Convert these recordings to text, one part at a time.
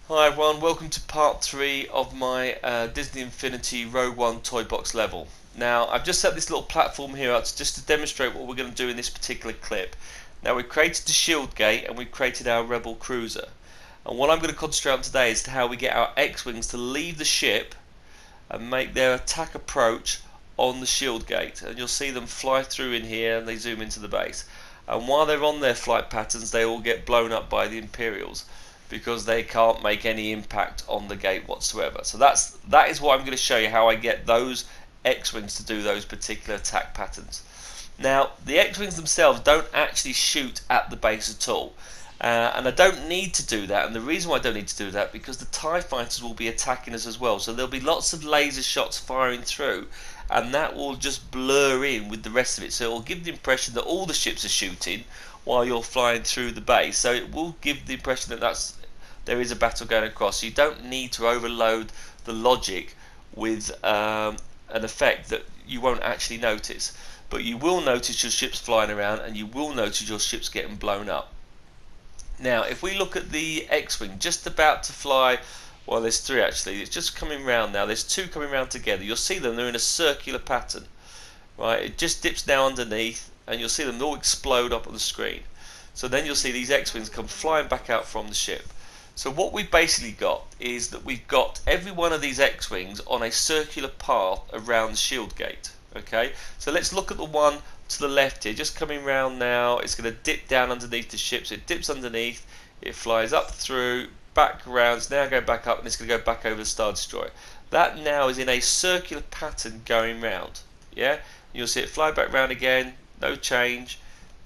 Hi everyone, welcome to part 3 of my Disney Infinity Rogue One toy box level. Now I've just set this little platform here up just to demonstrate what we're going to do in this particular clip. Now we've created the shield gate and we've created our rebel cruiser. And what I'm going to concentrate on today is how we get our X-Wings to leave the ship and make their attack approach on the shield gate. And you'll see them fly through in here and they zoom into the base. And while they're on their flight patterns, they all get blown up by the Imperials, because they can't make any impact on the gate whatsoever. So that is what I'm going to show you, how I get those X-Wings to do those particular attack patterns. Now the X-Wings themselves don't actually shoot at the base at all, and I don't need to do that, and the reason why I don't need to do that because the TIE fighters will be attacking us as well, so there'll be lots of laser shots firing through, and that will just blur in with the rest of it, so it will give the impression that all the ships are shooting while you're flying through the base. So it will give the impression that there is a battle going across. So you don't need to overload the logic with an effect that you won't actually notice, but you will notice your ships flying around and you will notice your ships getting blown up. Now if we look at the X-Wing just about to fly, well there's 3 actually, it's just coming round now, there's 2 coming round together, you'll see them, they're in a circular pattern, right? It just dips down underneath and you'll see them all explode up on the screen. So then you'll see these X-Wings come flying back out from the ship. So what we've basically got is that we've got every one of these X-Wings on a circular path around the shield gate. Okay, so let's look at the one to the left here, just coming round now. It's going to dip down underneath the ship, so it dips underneath, it flies up through, back around, it's now going back up, and it's going to go back over the Star Destroyer. That now is in a circular pattern going round. Yeah, you'll see it fly back round again, no change,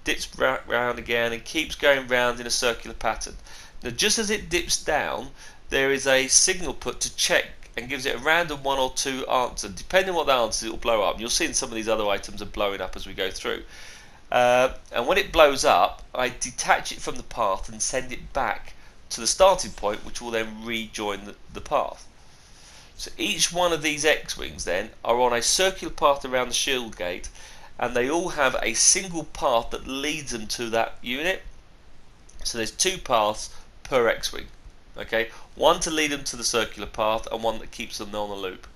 dips round again, and keeps going round in a circular pattern. Now just as it dips down, there is a signal put to check and gives it a random 1 or 2 answer. Depending on what that answer is, it will blow up. You'll see in some of these other items are blowing up as we go through. And when it blows up, I detach it from the path and send it back to the starting point, which will then rejoin the path. So each one of these X-Wings then are on a circular path around the shield gate, and they all have a single path that leads them to that unit. So there's 2 paths per X-Wing. Okay, one to lead them to the circular path and one that keeps them on the loop.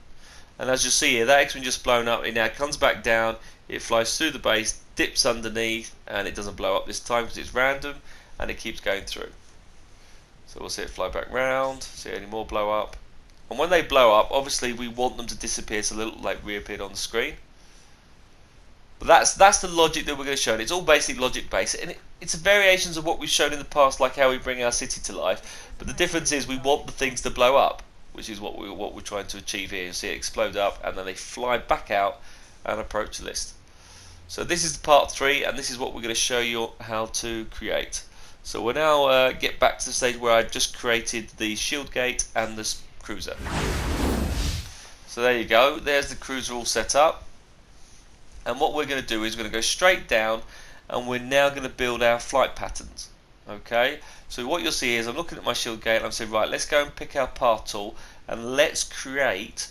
And as you see here, that X-Wing just blown up, it now comes back down, it flies through the base, dips underneath, and it doesn't blow up this time because it's random and it keeps going through. So we'll see it fly back round, see any more blow up. And when they blow up, obviously we want them to disappear so they look like reappeared on the screen. But that's the logic that we're going to show, and it's all basically logic based, and it's variations of what we've shown in the past, like how we bring our city to life. But the difference is we want the things to blow up, which is what we're trying to achieve here. You see it explode up, and then they fly back out and approach the list. So this is part 3, and this is what we're going to show you how to create. So we'll now get back to the stage where I've just created the shield gate and the cruiser. So there you go. There's the cruiser all set up. And what we're going to do is we're going to go straight down, and we're now going to build our flight patterns. Okay, so what you'll see is I'm looking at my shield gate and I'm saying, right, let's go and pick our path tool and let's create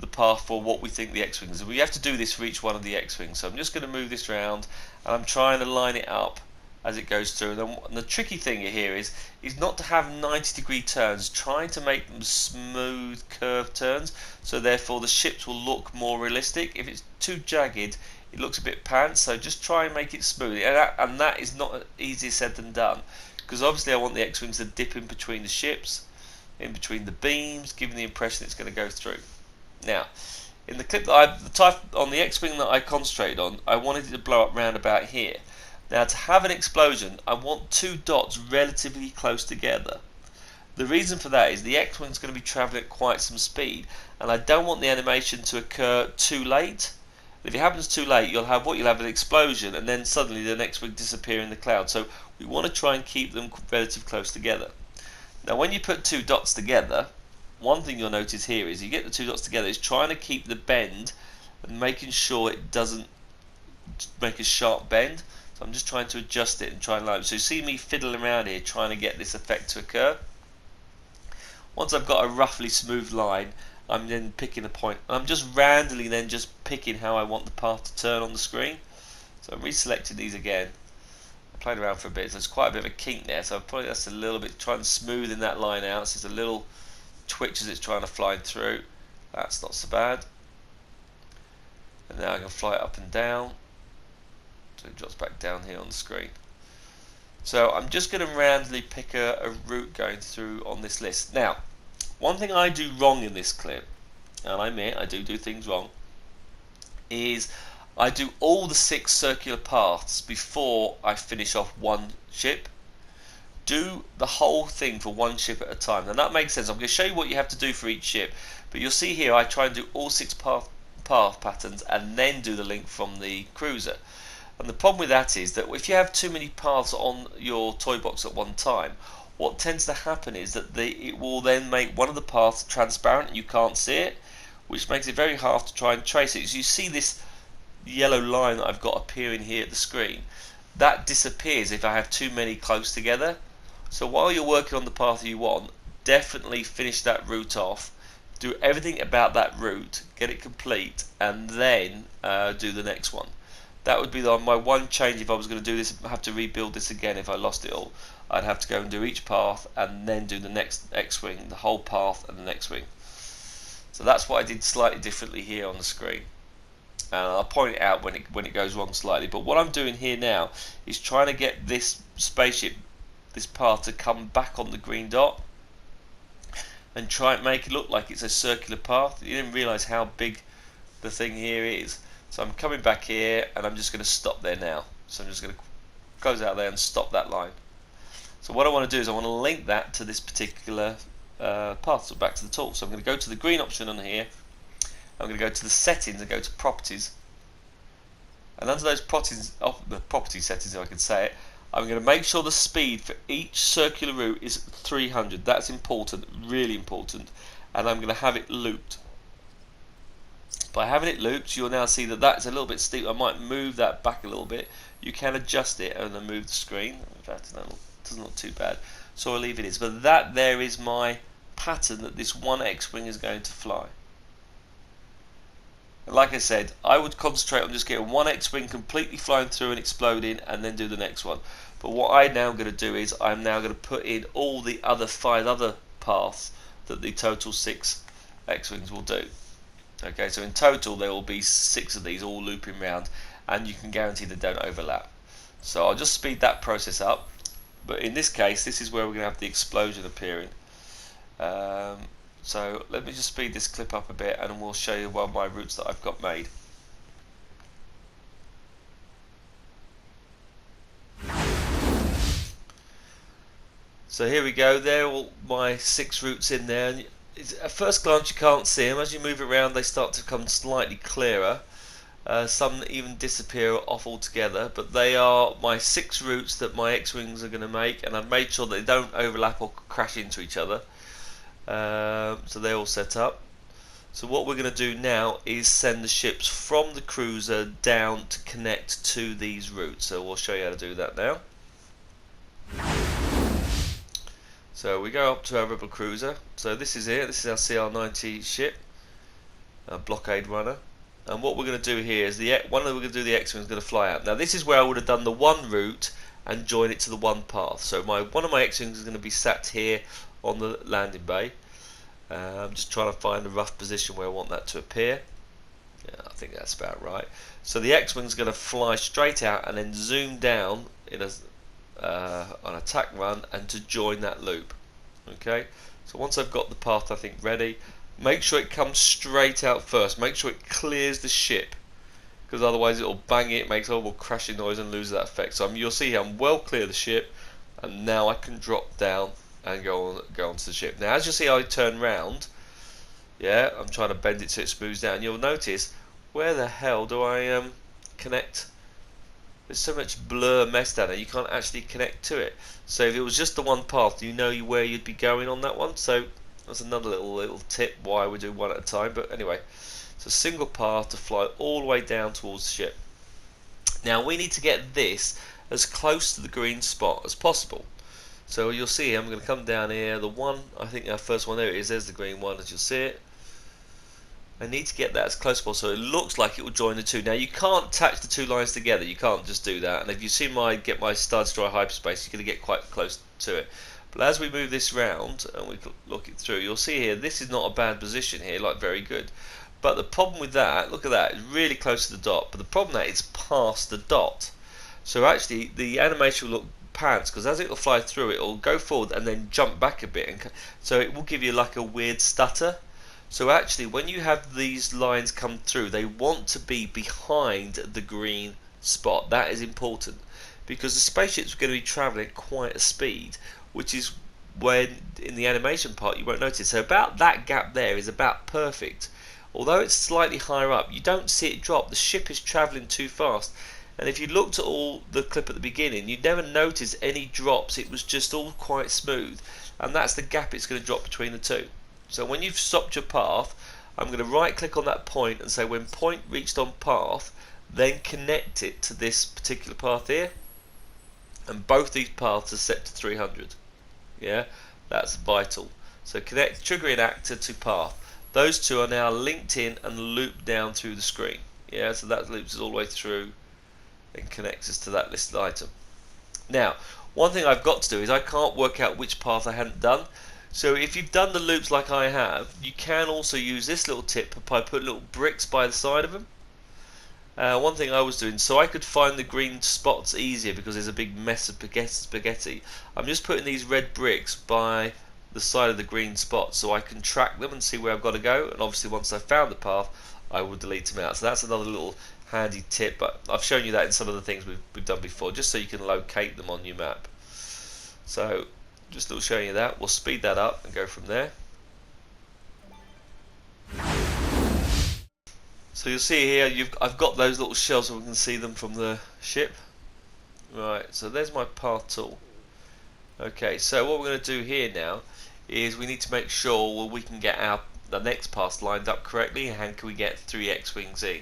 the path for what we think the X-Wings. And we have to do this for each one of the X-Wings. So I'm just going to move this around and I'm trying to line it up as it goes through. And the tricky thing here is not to have 90-degree turns, trying to make them smooth curved turns, so therefore the ships will look more realistic. If it's too jagged, it looks a bit pants, so just try and make it smooth, and that is not easier said than done, because obviously I want the X-Wings to dip in between the ships, in between the beams, giving the impression it's going to go through. Now in the clip that on the X-Wing that I concentrated on, I wanted it to blow up round about here. Now to have an explosion, I want 2 dots relatively close together. The reason for that is the X-Wing is going to be travelling at quite some speed, and I don't want the animation to occur too late. If it happens too late, you'll have an explosion, and then suddenly the next wing disappear in the cloud. So we want to try and keep them relatively close together. Now when you put 2 dots together, one thing you'll notice here is you get the 2 dots together, is trying to keep the bend and making sure it doesn't make a sharp bend. So I'm just trying to adjust it and try and line it. So you see me fiddling around here trying to get this effect to occur. Once I've got a roughly smooth line, I'm then picking a point. I'm just randomly then just picking how I want the path to turn on the screen. So I'm reselecting these again, played around for a bit, so there's quite a bit of a kink there, so probably that's a little bit, trying to smoothen that line out, so there's a little twitch as it's trying to fly through. That's not so bad. And now I can fly it up and down, so it drops back down here on the screen. So I'm just going to randomly pick a route going through on this list. Now, one thing I do wrong in this clip, and I admit I do things wrong, is I do all the 6 circular paths before I finish off one ship. Do the whole thing for one ship at a time. Now that makes sense. I'm going to show you what you have to do for each ship, but you'll see here I try and do all 6 path patterns and then do the link from the cruiser. And the problem with that is that if you have too many paths on your toy box at one time, what tends to happen is that it will then make one of the paths transparent and you can't see it, which makes it very hard to try and trace it. As you see this yellow line that I've got appearing here at the screen, that disappears if I have too many close together. So while you're working on the path you want, definitely finish that route off, do everything about that route, get it complete, and then do the next one. That would be my one change. If I was going to do this, I'd have to rebuild this again if I lost it all. I'd have to go and do each path and then do the next X-Wing, the whole path and the next wing. So that's what I did slightly differently here on the screen. And I'll point it out when it goes wrong slightly. But what I'm doing here now is trying to get this spaceship, this path, to come back on the green dot and try and make it look like it's a circular path. You didn't realise how big the thing here is. So I'm coming back here and I'm just going to stop there now. So I'm just going to close out there and stop that line. So what I want to do is I want to link that to this particular path, so back to the tool. So I'm going to go to the green option on here. I'm going to go to the settings and go to properties. And under those properties, the property settings, if I can say it, I'm going to make sure the speed for each circular route is 300. That's important, really important. And I'm going to have it looped. By having it looped, you'll now see that that's a little bit steep. I might move that back a little bit. You can adjust it and then move the screen. In fact, that doesn't look too bad. So I'll leave it as. But that there is my pattern that this one X-Wing is going to fly. And like I said, I would concentrate on just getting one X-Wing completely flying through and exploding and then do the next one. But what I'm now going to do is I'm now going to put in all the other 5 other paths that the total 6 X-Wings will do. Okay, so in total there will be 6 of these all looping round, and you can guarantee they don't overlap. So I'll just speed that process up, but in this case this is where we're going to have the explosion appearing. So let me just speed this clip up a bit and we'll show you one of my routes that I've got made. So here we go, there are all my 6 routes in there. And at first glance you can't see them. As you move around they start to become slightly clearer. Some even disappear off altogether, but they are my 6 routes that my X-Wings are going to make, and I've made sure that they don't overlap or crash into each other. So they're all set up. So what we're going to do now is send the ships from the cruiser down to connect to these routes. So we'll show you how to do that now. So we go up to our Rebel cruiser. So this is it. This is our CR-90 ship, a blockade runner. And what we're going to do here is we're going to do the X-Wing is going to fly out. Now this is where I would have done the one route and join it to the one path. So one of my X-Wings is going to be sat here on the landing bay. I'm just trying to find a rough position where I want that to appear. Yeah, I think that's about right. So the X-Wing is going to fly straight out and then zoom down in an attack run and to join that loop. Okay, so once I've got the path I think ready, make sure it comes straight out first. Make sure it clears the ship, because otherwise it'll bang it, makes a horrible crashing noise and lose that effect. So you'll see here I'm well clear of the ship, and now I can drop down and go onto the ship. Now as you see I turn round, yeah, I'm trying to bend it so it smooths down. You'll notice, where the hell do I connect? There's so much blur mess down there, you can't actually connect to it. So if it was just the one path, you know where you'd be going on that one. So that's another little tip why we do one at a time. But anyway, it's a single path to fly all the way down towards the ship. Now we need to get this as close to the green spot as possible. So you'll see here, I'm going to come down here, the one, I think our first one, there it is, there's the green one as you'll see it. I need to get that as close as possible so it looks like it will join the two. Now you can't attach the two lines together, you can't just do that, and if you see my Star Destroyer hyperspace, you're going to get quite close to it. But as we move this round and we look it through, you'll see here this is not a bad position here, like very good. But the problem with that, look at that, it's really close to the dot, but the problem that it's past the dot. So actually the animation will look pants, because as it will fly through it will go forward and then jump back a bit, and so it will give you like a weird stutter. So actually when you have these lines come through, they want to be behind the green spot. That is important because the spaceship's going to be travelling at quite a speed, which is when in the animation part you won't notice. So about that gap there is about perfect. Although it's slightly higher up, you don't see it drop. The ship is travelling too fast. And if you looked at all the clip at the beginning, you'd never notice any drops. It was just all quite smooth. And that's the gap it's going to drop between the two. So when you've stopped your path, I'm going to right click on that point and say when point reached on path, then connect it to this particular path here. And both these paths are set to 300. Yeah, that's vital. So connect triggering actor to path. Those two are now linked in and looped down through the screen. Yeah, so that loops us all the way through and connects us to that listed item. Now, one thing I've got to do is I can't work out which path I hadn't done. So if you've done the loops like I have, you can also use this little tip by putting little bricks by the side of them. One thing I was doing, so I could find the green spots easier because there's a big mess of spaghetti. I'm just putting these red bricks by the side of the green spots so I can track them and see where I've got to go. And obviously once I've found the path, I will delete them out. So that's another little handy tip, but I've shown you that in some of the things we've done before, just so you can locate them on your map. So just a little showing you that. We'll speed that up and go from there. So you'll see here I've got those little shells so we can see them from the ship. Right, so there's my path tool. Okay, so what we're going to do here now is we need to make sure we can get the next path lined up correctly, and can we get 3 X-Wings in.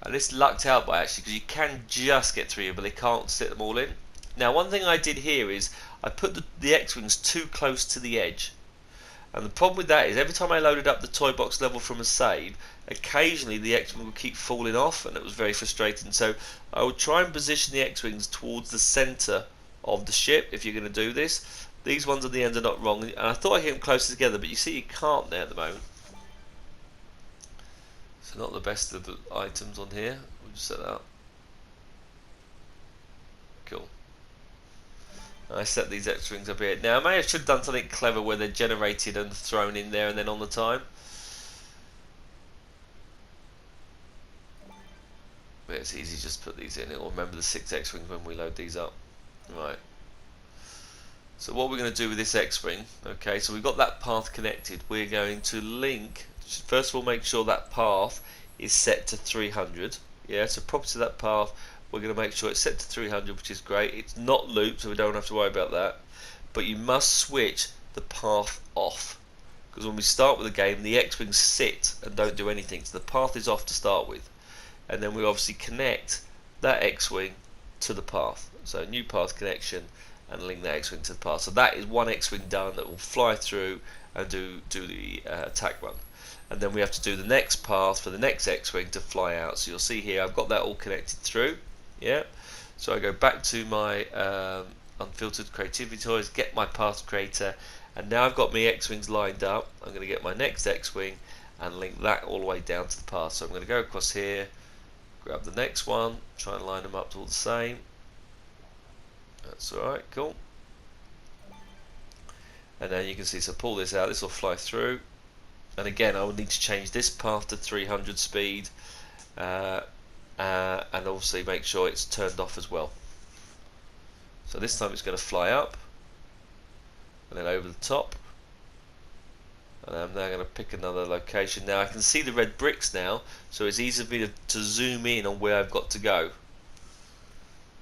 And this lucked out by actually, because you can just get 3 but they can't sit them all in. Now one thing I did here is I put the X-Wings too close to the edge. And the problem with that is every time I loaded up the toy box level from a save, occasionally the X-Wing would keep falling off, and it was very frustrating. So I would try and position the X-Wings towards the centre of the ship if you're going to do this. These ones at the end are not wrong, and I thought I hit them closer together, but you see you can't there at the moment. So not the best of the items on here. We'll just set that up. Cool. I set these X-Wings up here. Now I should have done something clever where they're generated and thrown in there and then on the time. But it's easy just to put these in. It'll remember the 6 X-Wings when we load these up. Right. So what we're going to do with this X-Wing, okay, so we've got that path connected. We're going to link, first of all make sure that path is set to 300. Yeah, so property of that path, we're going to make sure it's set to 300, which is great. It's not looped, so we don't have to worry about that. But you must switch the path off, because when we start with the game, the X-Wings sit and don't do anything, so the path is off to start with. And then we obviously connect that X-Wing to the path. So new path connection, and link that X-Wing to the path. So that is one X-Wing done that will fly through and do the attack run. And then we have to do the next path for the next X-Wing to fly out. So you'll see here I've got that all connected through. Yeah. So I go back to my unfiltered creativity toys, get my path creator, and now I've got my X-Wings lined up. I'm going to get my next X-Wing and link that all the way down to the path. So I'm going to go across here, grab the next one, try and line them up to all the same. That's alright, cool. And then you can see, so pull this out, this will fly through. And again, I will need to change this path to 300 speed, and obviously make sure it's turned off as well. So this time it's going to fly up, and then over the top. And I'm now going to pick another location. Now I can see the red bricks now, so it's easy for me to zoom in on where I've got to go.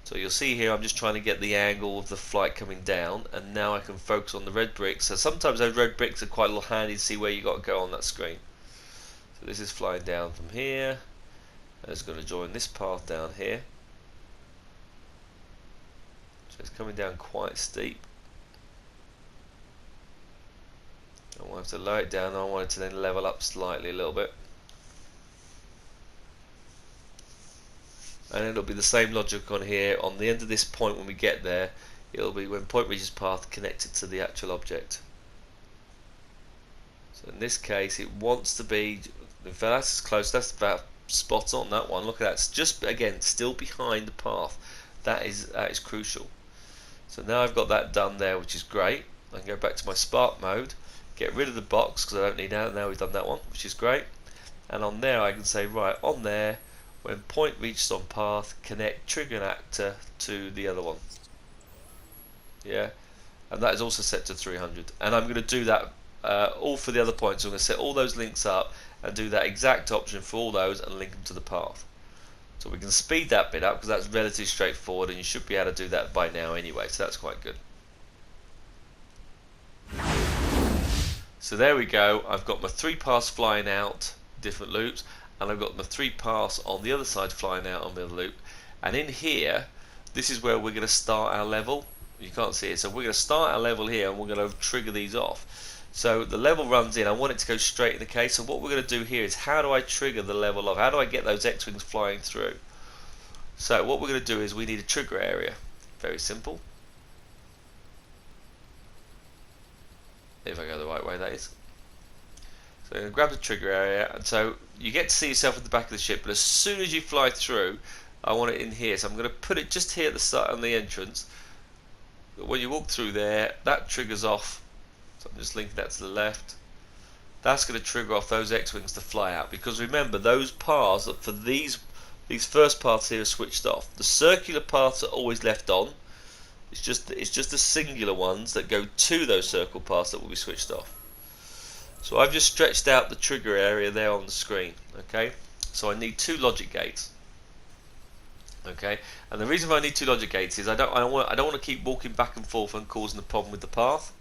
So you'll see here I'm just trying to get the angle of the flight coming down, and now I can focus on the red bricks. So sometimes those red bricks are quite a little handy to see where you got to go on that screen. So this is flying down from here, and it's going to join this path down here. So it's coming down quite steep. I want to lower it down, and I want it to then level up slightly a little bit. And it'll be the same logic on here. On the end of this point, when we get there, it'll be when point reaches path connected to the actual object. So in this case, it wants to be, in fact that's close, that's about spot on, that one. Look at that, it's just, again, still behind the path. That is crucial. So now I've got that done there, which is great. I can go back to my spark mode, get rid of the box because I don't need that. Now we've done that one, which is great. And on there I can say, right, on there, when point reaches on path, connect trigger and actor to the other one. Yeah, and that is also set to 300. And I'm going to do that all for the other points. So I'm going to set all those links up and do that exact option for all those and link them to the path. So we can speed that bit up because that's relatively straightforward, and you should be able to do that by now anyway, so that's quite good. So there we go, I've got my 3 paths flying out different loops, and I've got my 3 paths on the other side flying out on the other loop. And in here, this is where we're going to start our level. You can't see it, so we're going to start our level here and we're going to trigger these off. So the level runs in, I want it to go straight in the case. So what we're going to do here is, how do I trigger the level of, how do I get those X-Wings flying through? So what we're going to do is we need a trigger area. Very simple. If I go the right way, that is. So I'm going to grab the trigger area, and so you get to see yourself at the back of the ship, but as soon as you fly through, I want it in here. So I'm going to put it just here at the start on the entrance. But when you walk through there, that triggers off. So I'm just linking that to the left. That's going to trigger off those X-Wings to fly out, because remember, those paths for these first paths here are switched off. The circular paths are always left on. It's just the singular ones that go to those circle paths that will be switched off. So I've just stretched out the trigger area there on the screen. Okay, so I need 2 logic gates. Okay, and the reason why I need 2 logic gates is I don't want to keep walking back and forth and causing a problem with the path.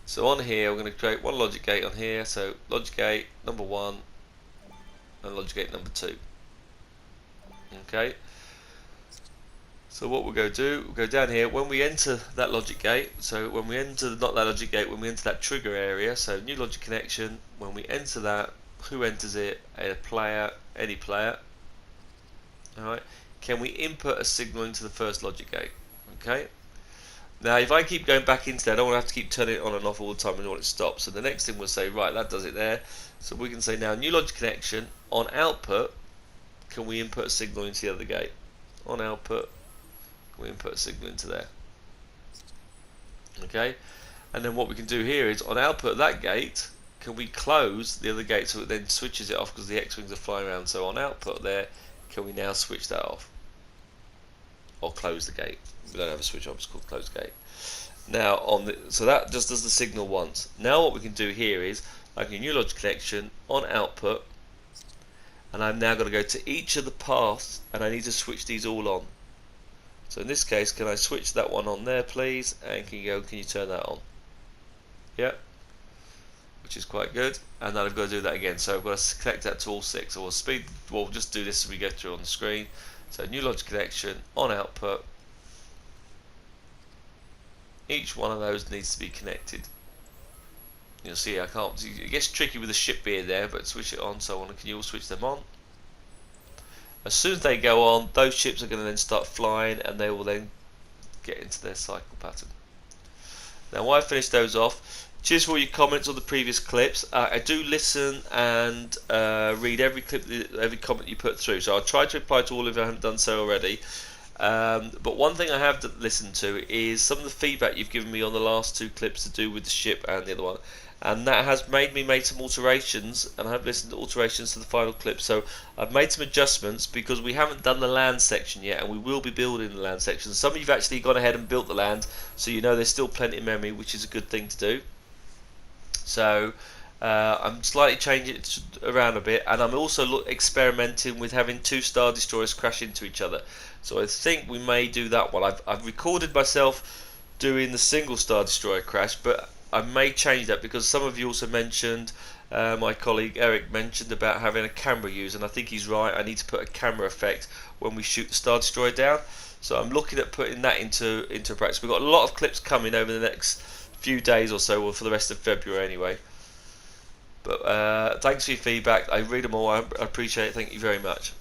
So on here we're going to create 1 logic gate on here. So logic gate number 1 and logic gate number 2. Okay. So what we'll go do, we'll go down here when we enter that logic gate. So when we enter, not that logic gate, when we enter that trigger area, so new logic connection, when we enter that, who enters it? A player, any player. Alright, can we input a signal into the first logic gate? Okay. Now if I keep going back into that, I don't want to have to keep turning it on and off all the time and want it to stop. So the next thing we'll say, right, that does it there. So we can say now new logic connection, on output, can we input a signal into the other gate? On output, we input a signal into there. Okay, and then what we can do here is on output of that gate, can we close the other gate so it then switches it off because the X-Wings are flying around. So on output there, can we now switch that off or close the gate? We don't have a switch off, it's called close gate. Now on the, so that just does the signal once. Now what we can do here is I can new logic connection on output, and I'm now going to go to each of the paths and I need to switch these all on. So in this case, can I switch that one on there, please? And can you turn that on? Yep. Which is quite good. And then I've got to do that again. So I've got to connect that to all 6. So we'll just do this as we go through on the screen. So new logic connection on output. Each one of those needs to be connected. You'll see I can't. It gets tricky with the ship being there, but switch it on. So can you all switch them on? As soon as they go on, those ships are going to then start flying, and they will then get into their cycle pattern. Now, while I finish those off, cheers for all your comments on the previous clips. I do listen and read every clip, every comment you put through. So I'll try to reply to all if I haven't done so already. But one thing I have to listen to is some of the feedback you've given me on the last 2 clips to do with the ship and the other one. And that has made me make some alterations, and I have listened to alterations to the final clip. So I've made some adjustments because we haven't done the land section yet, and we will be building the land section. Some of you've actually gone ahead and built the land, so you know there's still plenty of memory, which is a good thing to do. So I'm slightly changing it around a bit, and I'm also experimenting with having 2 Star Destroyers crash into each other. So I think we may do that one. I've recorded myself doing the single Star Destroyer crash, but I may change that because some of you also mentioned, my colleague Eric mentioned about having a camera used, and I think he's right. I need to put a camera effect when we shoot the Star Destroyer down. So I'm looking at putting that into practice. We've got a lot of clips coming over the next few days or so, or for the rest of February anyway. But thanks for your feedback. I read them all. I appreciate it. Thank you very much.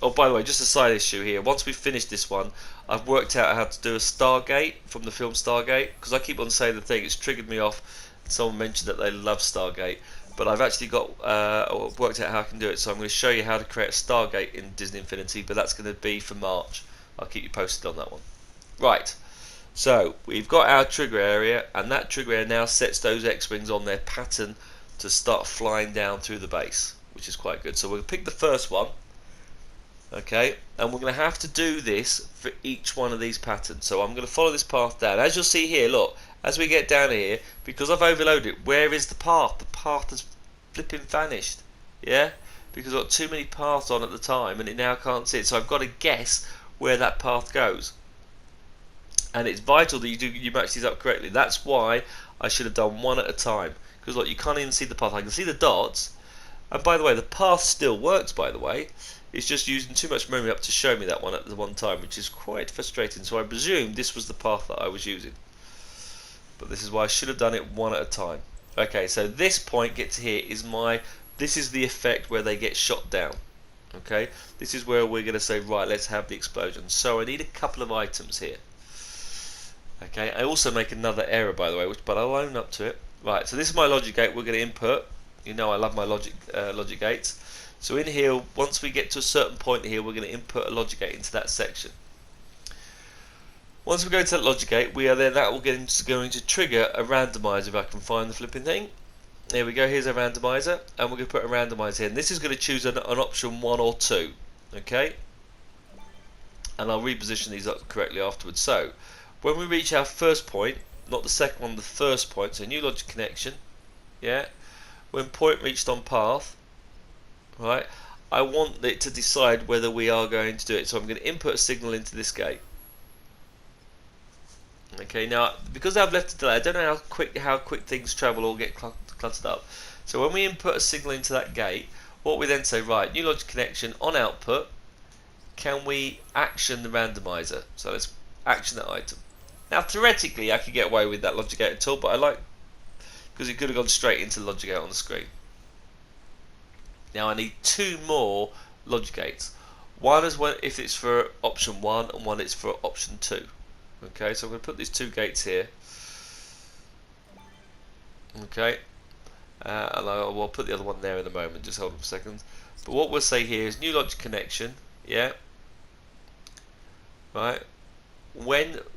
Oh, by the way, just a side issue here. Once we've finished this one, I've worked out how to do a Stargate from the film Stargate, because I keep on saying the thing. It's triggered me off. Someone mentioned that they love Stargate, but I've actually got worked out how I can do it. So I'm going to show you how to create a Stargate in Disney Infinity, but that's going to be for March. I'll keep you posted on that one. Right. So we've got our trigger area, and that trigger area now sets those X-wings on their pattern to start flying down through the base, which is quite good. So we'll pick the first one, okay, and we're going to have to do this for each one of these patterns. So I'm going to follow this path down. As you'll see here, look, as we get down here, because I've overloaded it, where is the path? The path has flipping vanished, yeah, because I've got too many paths on at the time, and it now can't see it. So I've got to guess where that path goes. And it's vital that you match these up correctly. That's why I should have done one at a time. Because look, you can't even see the path. I can see the dots. And by the way, the path still works, by the way. It's just using too much memory up to show me that one at the one time, which is quite frustrating. So I presume this was the path that I was using. But this is why I should have done it one at a time. Okay, so this point, get to here, is this is the effect where they get shot down. Okay, this is where we're going to say, right, let's have the explosion. So I need a couple of items here. Okay, I also make another error, by the way, but I'll own up to it. Right, so this is my logic gate we're going to input. You know I love my logic gates. So in here, once we get to a certain point here, we're going to input a logic gate into that section. Once we go to that logic gate, that will going to trigger a randomizer, if I can find the flipping thing. There we go, here's a randomizer, and we're going to put a randomizer here. And this is going to choose an option 1 or 2. Okay? And I'll reposition these up correctly afterwards. So, when we reach our first point, not the second one, the first point, so new logic connection, yeah, when point reached on path, right, I want it to decide whether we are going to do it. So I'm going to input a signal into this gate. Okay, now because I've left a delay, I don't know how quick things travel or get cluttered up. So when we input a signal into that gate, what we then say, right, new logic connection on output, can we action the randomizer? So let's action that item. Now theoretically I could get away with that logic gate at all, but I like, because it could have gone straight into the logic gate on the screen. Now I need 2 more logic gates. One is if it's for option 1, and one is for option 2. Okay, so I'm going to put these 2 gates here. Okay, and I'll put the other one there in a moment. Just hold on a second. But what we'll say here is new logic connection. Yeah. Right.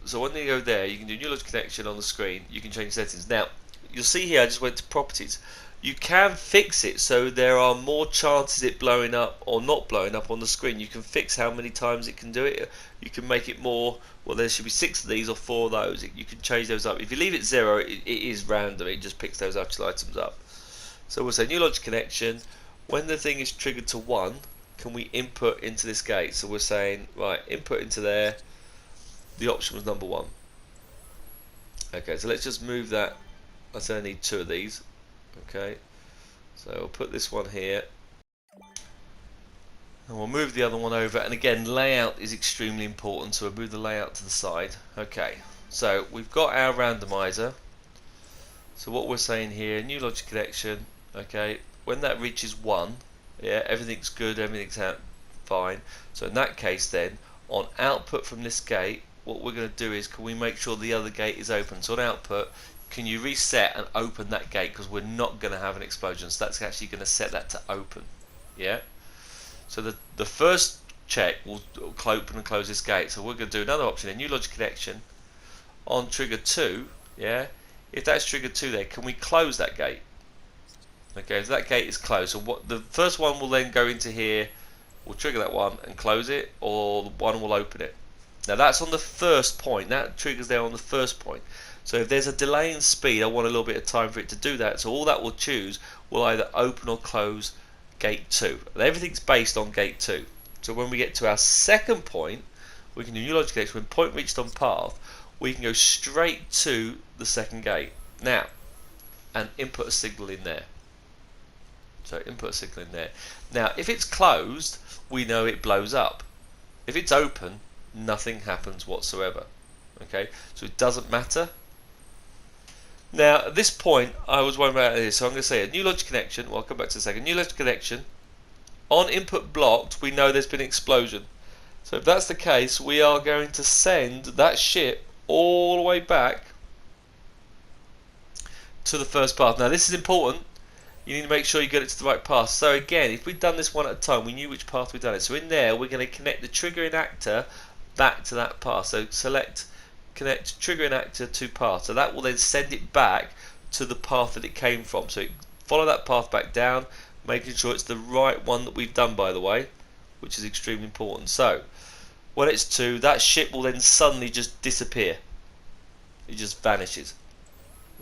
So when you go there, you can do new logic connection on the screen. You can change settings. Now you'll see here I just went to properties. You can fix it so there are more chances it blowing up or not blowing up on the screen. You can fix how many times it can do it. You can make it more, well, there should be 6 of these or 4 of those. You can change those up. If you leave it 0, it is random. It just picks those actual items up. So we'll say new logic connection. When the thing is triggered to 1, can we input into this gate? So we're saying, right, input into there. The option was number 1. Okay, so let's just move that. I say I need 2 of these. Okay, so we'll put this one here, and we'll move the other one over. And again, layout is extremely important, so we'll move the layout to the side. Okay, so we've got our randomizer. So what we're saying here, new logic connection. Okay, when that reaches 1, yeah, everything's good, everything's fine. So in that case, then on output from this gate, what we're going to do is, can we make sure the other gate is open? So on output, can you reset and open that gate, because we're not going to have an explosion, so that's actually going to set that to open. Yeah, so the first check will open and close this gate. So we're going to do another option, a new logic connection on trigger 2. Yeah, if that's trigger 2 there, can we close that gate? Okay, so that gate is closed. So what the first one will then go into here, we'll trigger that one and close it, or the one will open it. Now that's on the first point, that triggers there on the first point. So if there's a delay in speed, I want a little bit of time for it to do that. So all that will choose will either open or close gate 2. And everything's based on gate 2. So when we get to our second point, we can do new logic connection. When point reached on path, we can go straight to the second gate. Now, and input a signal in there. So input a signal in there. Now, if it's closed, we know it blows up. If it's open, nothing happens whatsoever. Okay, so it doesn't matter. Now at this point I was worried about this, so I'm going to say a new logic connection. Well, I'll come back to a second. New logic connection. On input blocked, we know there's been an explosion. So if that's the case, we are going to send that ship all the way back to the first path. Now this is important. You need to make sure you get it to the right path. So again, if we'd done this one at a time, we knew which path we'd done it. So in there, we're going to connect the triggering actor back to that path. So select connect triggering actor to path. So that will then send it back to the path that it came from. So follow that path back down, making sure it's the right one that we've done, by the way, which is extremely important. So when it's 2, that ship will then suddenly just disappear. It just vanishes.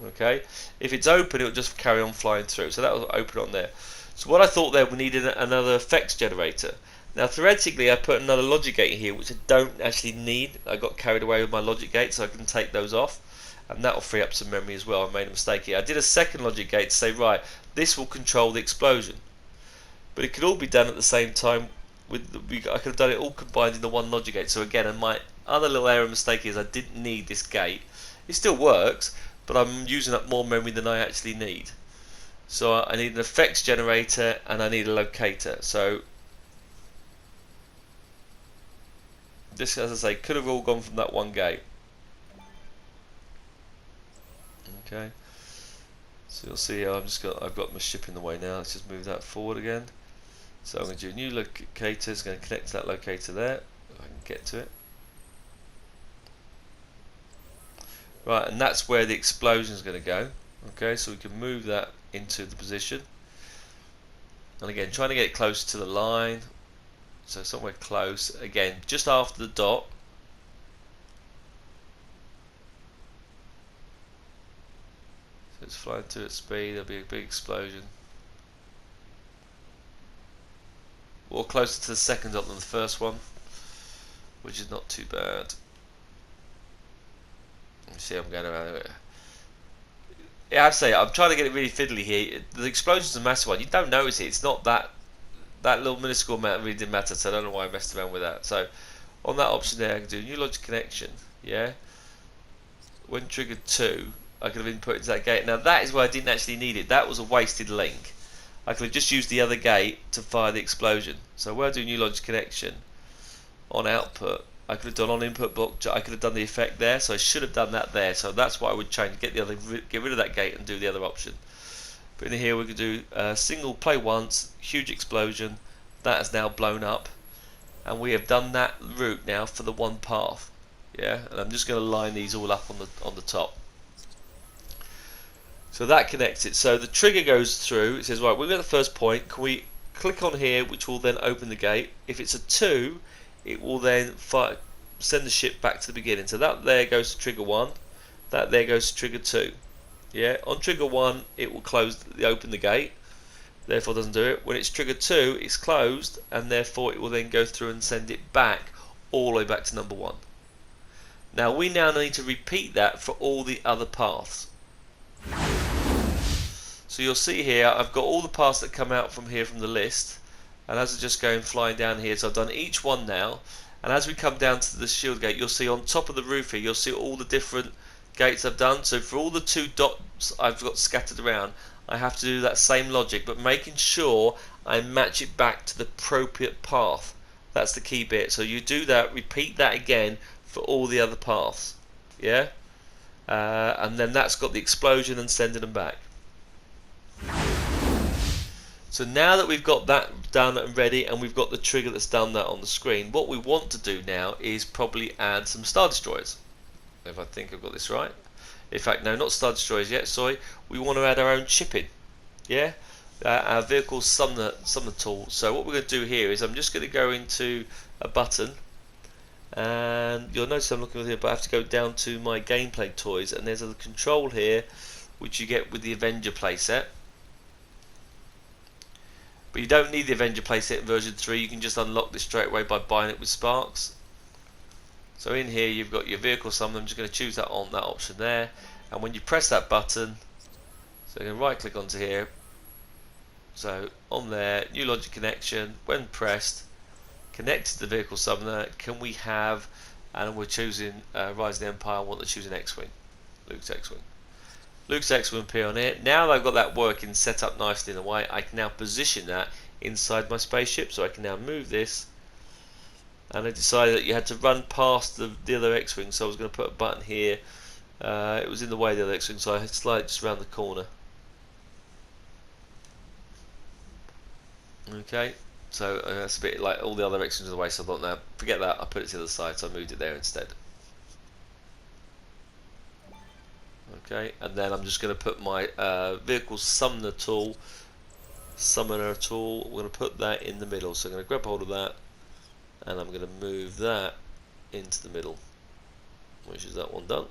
Okay, if it's open, it'll just carry on flying through. So that will open on there. So what I thought there, we needed another effects generator. Now theoretically, I put another logic gate here, which I don't actually need. I got carried away with my logic gate, so I can take those off, and that will free up some memory as well. I made a mistake here. I did a second logic gate to say, right, this will control the explosion, but it could all be done at the same time. I could have done it all combined in the one logic gate. So again, and my other little error mistake is I didn't need this gate. It still works, but I'm using up more memory than I actually need. So I need an effects generator and I need a locator. So this, as I say, could have all gone from that one gate. Okay. So you'll see I've got my ship in the way now. Let's just move that forward again. So I'm going to do a new locator. It's going to connect to that locator there. If I can get to it. Right, and that's where the explosion is going to go. Okay, so we can move that into the position. And again, trying to get it close to the line. So somewhere close. Again, just after the dot. So it's flying to its speed. There'll be a big explosion. Or closer to the second dot than the first one, which is not too bad. You see, I'm going around it. Yeah, I have to say, I'm trying to get it really fiddly here. The explosion's a massive one. You don't notice it. It's not that little minuscule amount really didn't matter. So I don't know why I messed around with that. So on that option there, I can do new logic connection. Yeah. When triggered 2, I could have input into that gate. Now that is where I didn't actually need it. That was a wasted link. I could have just used the other gate to fire the explosion. So where I do new logic connection on output, I could have done on input block. I could have done the effect there, so I should have done that there. So that's what I would change. Get rid of that gate and do the other option. But in here we could do single play once, huge explosion. That has now blown up, and we have done that route now for the one path. Yeah, and I'm just going to line these all up on the top. So that connects it. So the trigger goes through. It says, right, we're at the first point. Can we click on here, which will then open the gate? If it's a 2, it will then send the ship back to the beginning. So that there goes to trigger 1. That there goes to trigger 2. Yeah, on trigger 1, it will open the gate. Therefore, it doesn't do it. When it's trigger 2, it's closed, and therefore it will then go through and send it back all the way back to number 1. Now we now need to repeat that for all the other paths. So you'll see here I've got all the paths that come out from here from the list, and as I just go flying down here, so I've done each one now, and as we come down to the shield gate, you'll see on top of the roof here, you'll see all the different gates I've done. So for all the 2 dots I've got scattered around, I have to do that same logic, but making sure I match it back to the appropriate path. That's the key bit. So you do that, repeat that again for all the other paths. Yeah, and then that's got the explosion and sending them back. So now that we've got that done and ready, and we've got the trigger that's done that on the screen, what we want to do now is probably add some Star Destroyers. If I think I've got this right. In fact, no, not Star Destroyers yet, sorry. We want to add our own shipping. Yeah? Our vehicle summoner tool. So what we're going to do here is I'm just going to go into a button, and you'll notice I'm looking here, but I have to go down to my gameplay toys, and there's a control here which you get with the Avenger playset. But you don't need the Avenger playset in version 3. You can just unlock this straight away by buying it with Sparks. So in here you've got your vehicle summon. I'm just going to choose that option there, and when you press that button, so you can right click onto here, so on there, new logic connection, when pressed, connect to the vehicle summoner. Can we have, and we're choosing Rise of the Empire, I want to choose an X-Wing, Luke's X-Wing. Luke's X1P on here. Now that I've got that working set up nicely in a way, I can now position that inside my spaceship. So I can now move this. And I decided that you had to run past the other X-Wing, so I was going to put a button here. It was in the way of the other X-Wing, so I slide it just around the corner. Okay, so that's a bit like all the other X-Wings in the way, so I thought, now forget that, I put it to the other side, so I moved it there instead. Okay, and then I'm just going to put my vehicle summoner tool. We're going to put that in the middle, so I'm going to grab hold of that, and I'm going to move that into the middle, which is that one done.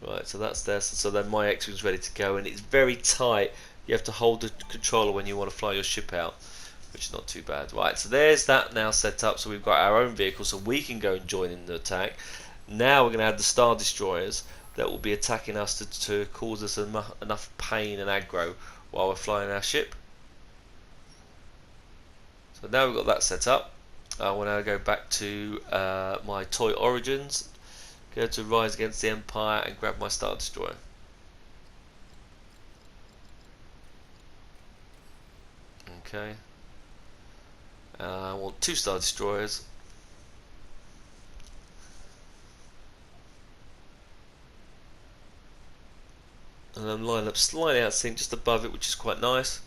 Right, so that's there. So then my X-Wing's ready to go, and it's very tight. You have to hold the controller when you want to fly your ship out, which is not too bad. Right, so there's that now set up. So we've got our own vehicle, so we can go and join in the attack. Now we're going to add the Star Destroyers that will be attacking us to cause us enough pain and aggro while we're flying our ship. So now we've got that set up. I want to go back to my toy origins, go to Rise Against the Empire, and grab my Star Destroyer. Okay. I want 2 Star Destroyers. And I'm lined up slightly out of sync just above it, which is quite nice.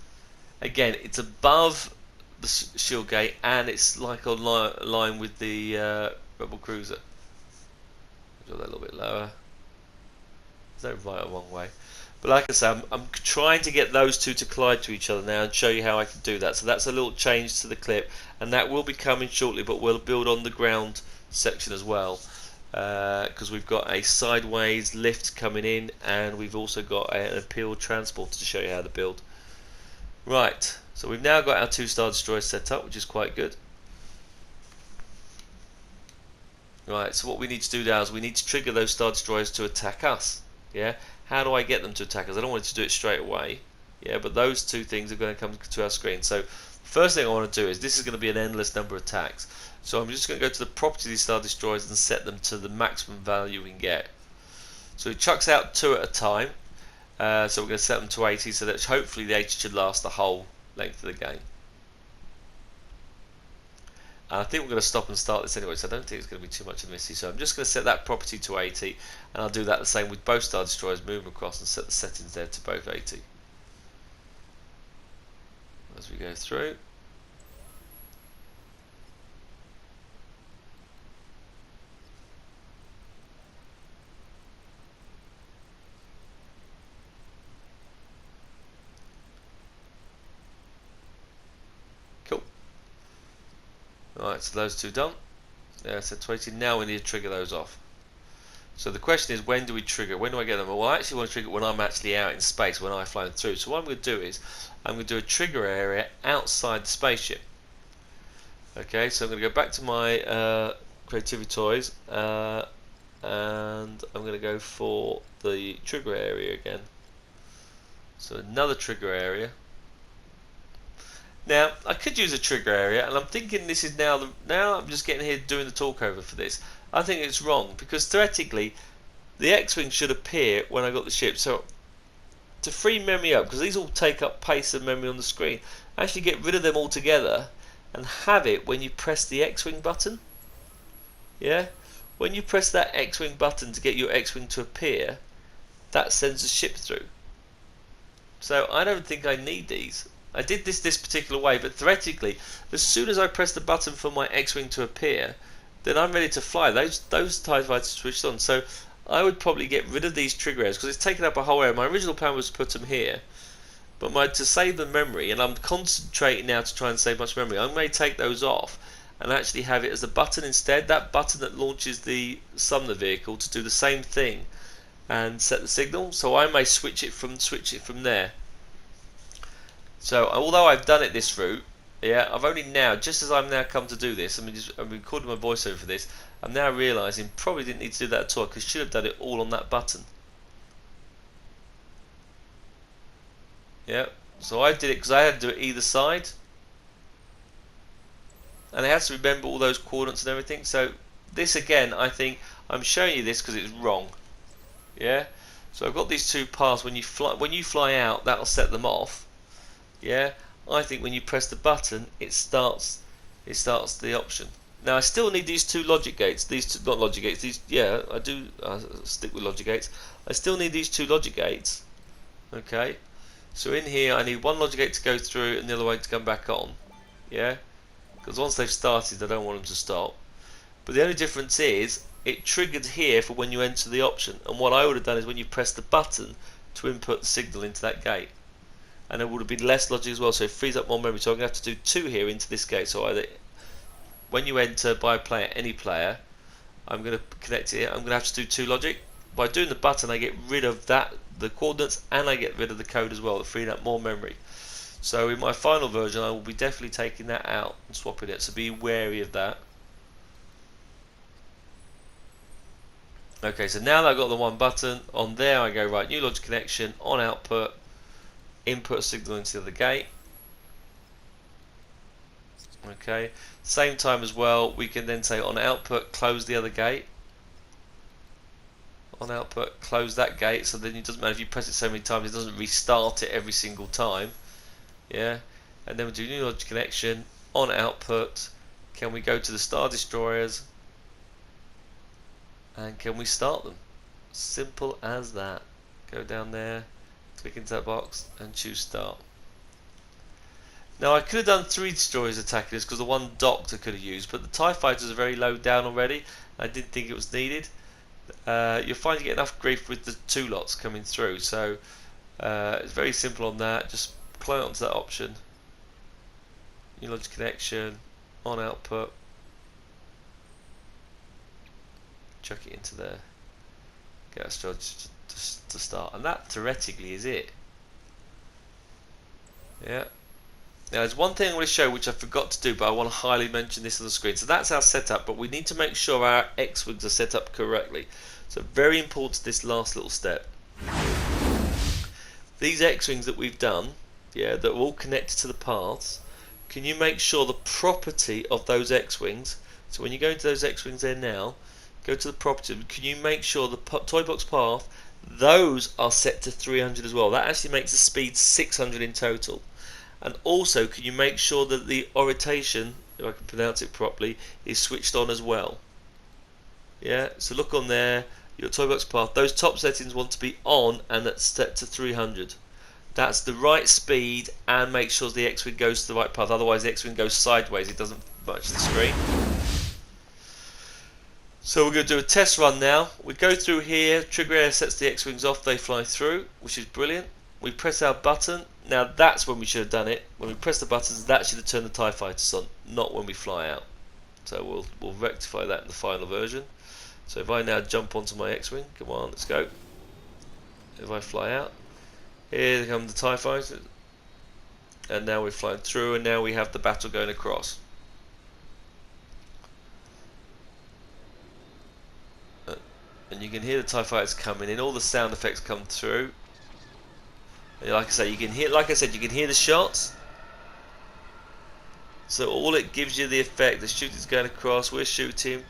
Again, it's above the shield gate, and it's like on line with the Rebel Cruiser. Draw that a little bit lower. There's no right or wrong way. But like I say, I'm trying to get those two to collide to each other now and show you how I can do that. So that's a little change to the clip, and that will be coming shortly, but we'll build on the ground section as well. Because we've got a sideways lift coming in, and we've also got an Imperial Transporter to show you how to build. Right, so we've now got our 2 Star Destroyers set up, which is quite good. Right, so what we need to do now is we need to trigger those Star Destroyers to attack us. Yeah, how do I get them to attack us? I don't want it to do it straight away. Yeah, but those 2 things are going to come to our screen. So first thing I want to do is, this is going to be an endless number of attacks. So I'm just going to go to the property of these Star Destroyers and set them to the maximum value we can get. So it chucks out 2 at a time. So we're going to set them to 80, so that hopefully the 80 should last the whole length of the game. And I think we're going to stop and start this anyway, so I don't think it's going to be too much of a messy. So I'm just going to set that property to 80, and I'll do that the same with both Star Destroyers, move them across and set the settings there to both 80. As we go through. Cool. Alright, so those 2 done. Yeah, set to 80. Now we need to trigger those off. So the question is, when do we trigger? When do I get them? Well, I actually want to trigger when I'm actually out in space, when I fly them through. So what I'm going to do is, I'm going to do a trigger area outside the spaceship. Okay, so I'm going to go back to my Creativity Toys, and I'm going to go for the trigger area again. So another trigger area. Now, I could use a trigger area, and I'm thinking this is now I'm just getting here doing the talk over for this. I think it's wrong, because theoretically the X-Wing should appear when I got the ship. So to free memory up, because these all take up pace and memory on the screen, actually get rid of them altogether and have it when you press the X-Wing button. Yeah? When you press that X-Wing button to get your X-Wing to appear, that sends the ship through. So I don't think I need these. I did this particular way, but theoretically, as soon as I press the button for my X-Wing to appear, then I'm ready to fly. Those TIE fighters switched on. So I would probably get rid of these trigger areas, because it's taken up a whole area. My original plan was to put them here, but to save the memory, and I'm concentrating now to try and save much memory, I may take those off and actually have it as a button instead. That button that launches the summoner vehicle to do the same thing and set the signal. So I may switch it from there. So although I've done it this route, yeah, I've only now, just as I'm now come to do this, I'm recording my voiceover for this, I'm now realising probably didn't need to do that at all, because I should have done it all on that button. Yeah, so I did it because I had to do it either side, and I had to remember all those coordinates and everything. So this again, I think I'm showing you this because it's wrong. Yeah, So I've got these two paths. When you fly out, that'll set them off. Yeah, I think when you press the button, it starts the option. Now I still need these two logic gates. These two, not logic gates. These, yeah, I do stick with logic gates. I still need these two logic gates. Okay, so in here I need one logic gate to go through and the other one to come back on. Yeah, because once they've started, I don't want them to stop. But the only difference is it triggered here for when you enter the option, and what I would have done is when you press the button to input the signal into that gate, and it would have been less logic as well, so it frees up more memory. So I'm going to have to do two here into this gate. So either when you enter by player, any player, I'm going to connect it here. I'm going to have to do two logic. By doing the button, I get rid of that, the coordinates, and I get rid of the code as well, freeing up more memory. So in my final version, I will be definitely taking that out and swapping it. So be wary of that. Okay, so now that I've got the one button on there, I go right, new logic connection, on output, input a signal into the other gate. Okay, same time as well, we can then say on output, close the other gate. On output, close that gate, so then it doesn't matter if you press it so many times, it doesn't restart it every single time. Yeah, and then we do new logic connection, on output, can we go to the Star Destroyers? And can we start them? Simple as that. Go down there, click into that box and choose start. Now I could have done 3 destroyers attacking this because the one docked I could have used, but the TIE fighters are very low down already. I didn't think it was needed. You'll find you get enough grief with the 2 lots coming through, so it's very simple on that. Just clone onto that option, new logic connection, on output, chuck it into there, get us to start, and that theoretically is it. Yeah. Now there's one thing I'm going to show which I forgot to do, but I want to highly mention this on the screen. So that's our setup, but we need to make sure our X-Wings are set up correctly. So very important, this last little step. These X-Wings that we've done, yeah, that are all connected to the paths, can you make sure the property of those X-Wings, so when you go into those X-Wings there now, go to the property, can you make sure the toy box path, those are set to 300 as well? That actually makes the speed 600 in total. And also, can you make sure that the orientation, if I can pronounce it properly, is switched on as well? Yeah, so look on there, your toy box path, those top settings want to be on and that's set to 300. That's the right speed, and make sure the X-Wing goes to the right path, otherwise the X-Wing goes sideways, it doesn't match the screen. So we're going to do a test run now. We go through here, trigger air sets the X-Wings off, they fly through, which is brilliant. We press our button. Now that's when we should have done it. When we press the buttons, that should have turned the TIE fighters on, not when we fly out. So we'll rectify that in the final version. So if I now jump onto my X-Wing, come on, let's go. If I fly out, here come the TIE fighters, and now we're flying through, and now we have the battle going across. And you can hear the TIE fighters coming in, all the sound effects come through. And like I say, you can hear, like I said, you can hear the shots. So all it gives you the effect, the shooting's going across, we're shooting.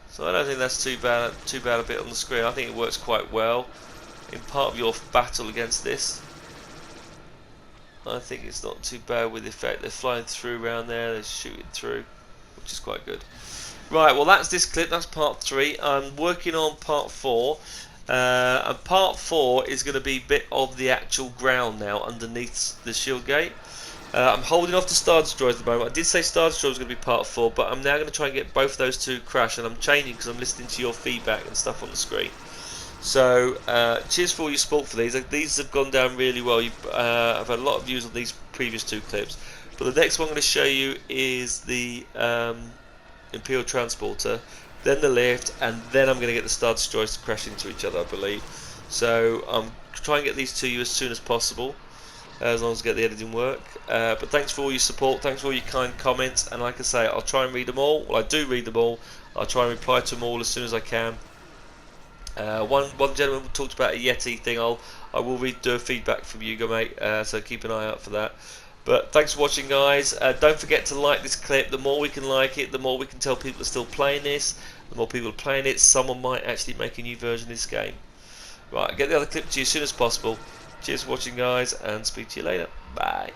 So I don't think that's too bad a bit on the screen. I think it works quite well in part of your battle against this. I think it's not too bad with the effect. They're flying through around there, they're shooting through, which is quite good. Right, well that's this clip, that's part 3. I'm working on part 4. And part 4 is going to be a bit of the actual ground now underneath the shield gate. I'm holding off the Star Destroyers at the moment. I did say Star Destroyers was going to be part 4, but I'm now going to try and get both of those to crash, and I'm changing because I'm listening to your feedback and stuff on the screen. So cheers for all your support for these. These have gone down really well. I've had a lot of views on these previous 2 clips, but the next one I'm going to show you is the Imperial Transporter, then the lift, and then I'm going to get the Star Destroyers to crash into each other, I believe. So I'm trying to get these to you as soon as possible, as long as I get the editing work. But thanks for all your support, thanks for all your kind comments, and like I say, I'll try and read them all. Well, I do read them all. I'll try and reply to them all as soon as I can. One gentleman talked about a Yeti thing. I will do a feedback from you, mate. So keep an eye out for that. But thanks for watching, guys. Don't forget to like this clip. The more we can like it, the more we can tell people are still playing this. The more people are playing it, someone might actually make a new version of this game. Right, get the other clip to you as soon as possible. Cheers for watching, guys, and speak to you later. Bye.